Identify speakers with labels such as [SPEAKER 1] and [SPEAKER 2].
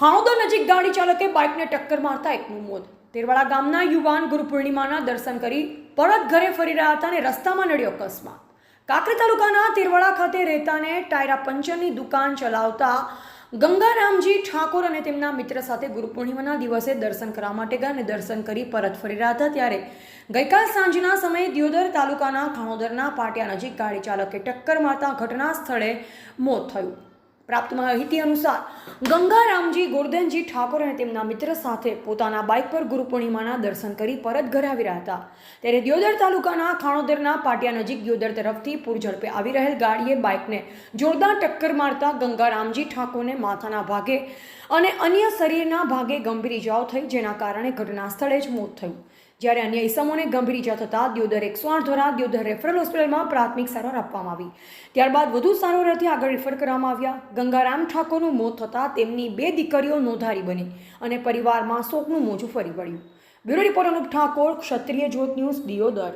[SPEAKER 1] ખાણોદર નજીક ગાડી ચાલકે બાઇકને ટક્કર મારતા એકનું મોત. તેરવાડા ગામના યુવાન ગુરુ પૂર્ણિમાના દર્શન કરી પરત ઘરે ફરી રહ્યા હતા અને રસ્તામાં નડ્યો અકસ્માત. કાંકરેજ તાલુકાના તેરવાડા ખાતે રહેતાને ટાયરા પંચરની દુકાન ચલાવતા ગંગારામજી ઠાકોર અને તેમના મિત્ર સાથે ગુરુ પૂર્ણિમાના દિવસે દર્શન કરવા માટે ગયા અને દર્શન કરી પરત ફરી રહ્યા હતા ત્યારે ગઈકાલ સાંજના સમયે દિયોદર તાલુકાના ખાણોદરના પાટિયા નજીક ગાડી ચાલકે ટક્કર મારતા ઘટના સ્થળે મોત થયું. પ્રાપ્ત માહિતી અનુસાર ગંગારામજી ગોરધનજી ઠાકોર અને તેમના મિત્ર સાથે પોતાના બાઇક પર ગુરુ પૂર્ણિમાના દર્શન કરી પરત ઘરે આવી રહ્યા હતા ત્યારે દિયોદર તાલુકાના ખાણોદરના પાટિયા નજીક દિયોદર તરફથી પૂર ઝડપે આવી રહેલ ગાડીએ બાઇકને જોરદાર ટક્કર મારતા ગંગારામજી ઠાકોરને માથાના ભાગે અને અન્ય શરીરના ભાગે ગંભીર ઇજાઓ થઈ, જેના કારણે ઘટના સ્થળે જ મોત થયું. જ્યારે અન્ય ઇસમોને ગંભીર ઇજા થતાં દિયોદર 108 દ્વારા દિયોદર રેફરલ હોસ્પિટલમાં પ્રાથમિક સારવાર આપવામાં આવી. ત્યારબાદ વધુ સારવારથી આગળ રેફર કરવામાં આવ્યા. ગંગારામ ઠાકોરનું મોત થતાં તેમની 2 દીકરીઓ નોંધારી બની અને પરિવારમાં શોકનું મોજું ફરી વળ્યું. બ્યુરો રિપોર્ટર અનુપ ઠાકોર, ક્ષત્રિય જ્યોત ન્યૂઝ, દિયોદર.